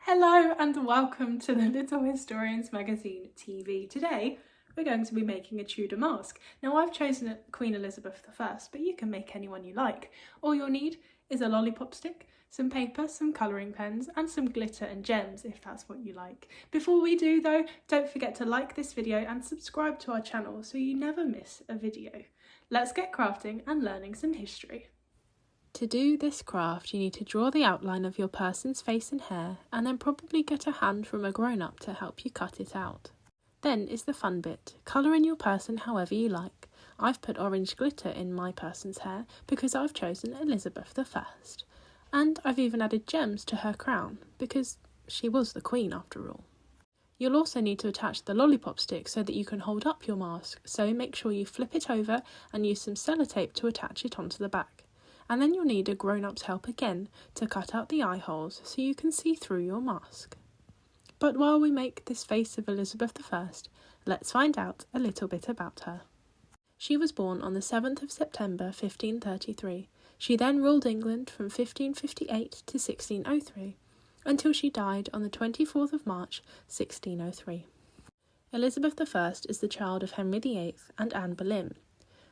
Hello and welcome to the Little Historians Magazine TV. Today we're going to be making a Tudor mask. Now I've chosen Queen Elizabeth I, but you can make anyone you like. All you'll need is a lollipop stick, some paper, some colouring pens and some glitter and gems if that's what you like. Before we do though, don't forget to like this video and subscribe to our channel so you never miss a video. Let's get crafting and learning some history. To do this craft, you need to draw the outline of your person's face and hair, and then probably get a hand from a grown-up to help you cut it out. Then is the fun bit. Colour in your person however you like. I've put orange glitter in my person's hair because I've chosen Elizabeth I. And I've even added gems to her crown because she was the queen after all. You'll also need to attach the lollipop stick so that you can hold up your mask, so make sure you flip it over and use some sellotape to attach it onto the back. And then you'll need a grown-up's help again to cut out the eye holes so you can see through your mask. But while we make this face of Elizabeth I, let's find out a little bit about her. She was born on the 7th of September 1533. She then ruled England from 1558 to 1603, until she died on the 24th of March 1603. Elizabeth I is the child of Henry VIII and Anne Boleyn.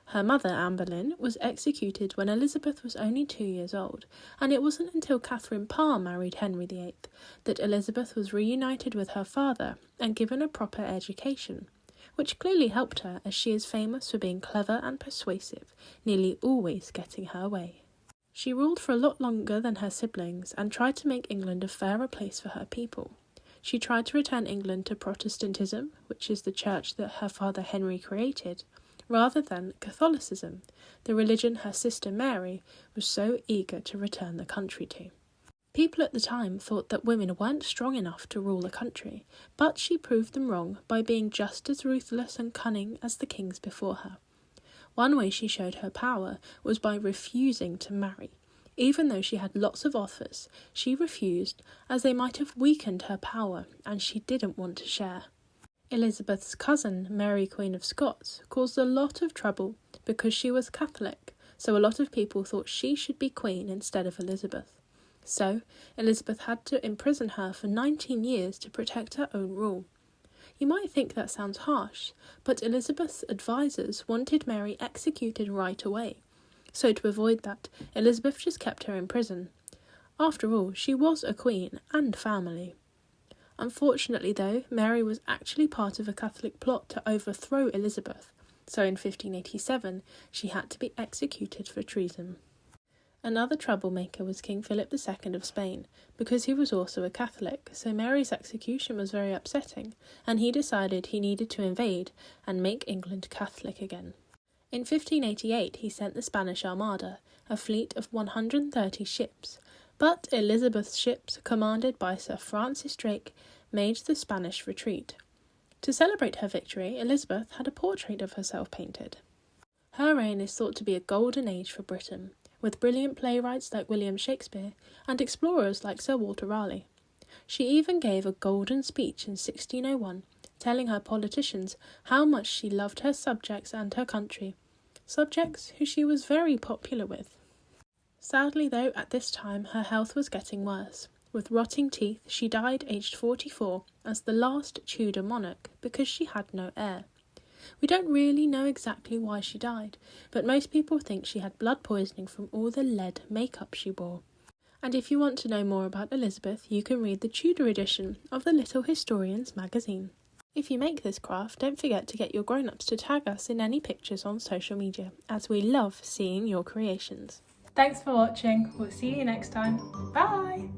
Her mother, Anne Boleyn, was executed when Elizabeth was only 2 years old, and it wasn't until Catherine Parr married Henry VIII that Elizabeth was reunited with her father and given a proper education, which clearly helped her as she is famous for being clever and persuasive, nearly always getting her way. She ruled for a lot longer than her siblings and tried to make England a fairer place for her people. She tried to return England to Protestantism, which is the church that her father Henry created, rather than Catholicism, the religion her sister Mary was so eager to return the country to. People at the time thought that women weren't strong enough to rule a country, but she proved them wrong by being just as ruthless and cunning as the kings before her. One way she showed her power was by refusing to marry. Even though she had lots of offers, she refused as they might have weakened her power and she didn't want to share. Elizabeth's cousin, Mary Queen of Scots, caused a lot of trouble because she was Catholic, so a lot of people thought she should be queen instead of Elizabeth. So, Elizabeth had to imprison her for 19 years to protect her own rule. You might think that sounds harsh, but Elizabeth's advisors wanted Mary executed right away. So to avoid that, Elizabeth just kept her in prison. After all, she was a queen and family. Unfortunately though, Mary was actually part of a Catholic plot to overthrow Elizabeth, so in 1587 she had to be executed for treason. Another troublemaker was King Philip II of Spain, because he was also a Catholic, so Mary's execution was very upsetting, and he decided he needed to invade and make England Catholic again. In 1588 he sent the Spanish Armada, a fleet of 130 ships, but Elizabeth's ships, commanded by Sir Francis Drake, made the Spanish retreat. To celebrate her victory, Elizabeth had a portrait of herself painted. Her reign is thought to be a golden age for Britain, with brilliant playwrights like William Shakespeare and explorers like Sir Walter Raleigh. She even gave a golden speech in 1601, telling her politicians how much she loved her subjects and her country, subjects who she was very popular with. Sadly though, at this time her health was getting worse. With rotting teeth, she died aged 44 as the last Tudor monarch because she had no heir. We don't really know exactly why she died, but most people think she had blood poisoning from all the lead makeup she wore. And if you want to know more about Elizabeth, you can read the Tudor edition of the Little Historians magazine. If you make this craft, don't forget to get your grown-ups to tag us in any pictures on social media, as we love seeing your creations. Thanks for watching. We'll see you next time. Bye!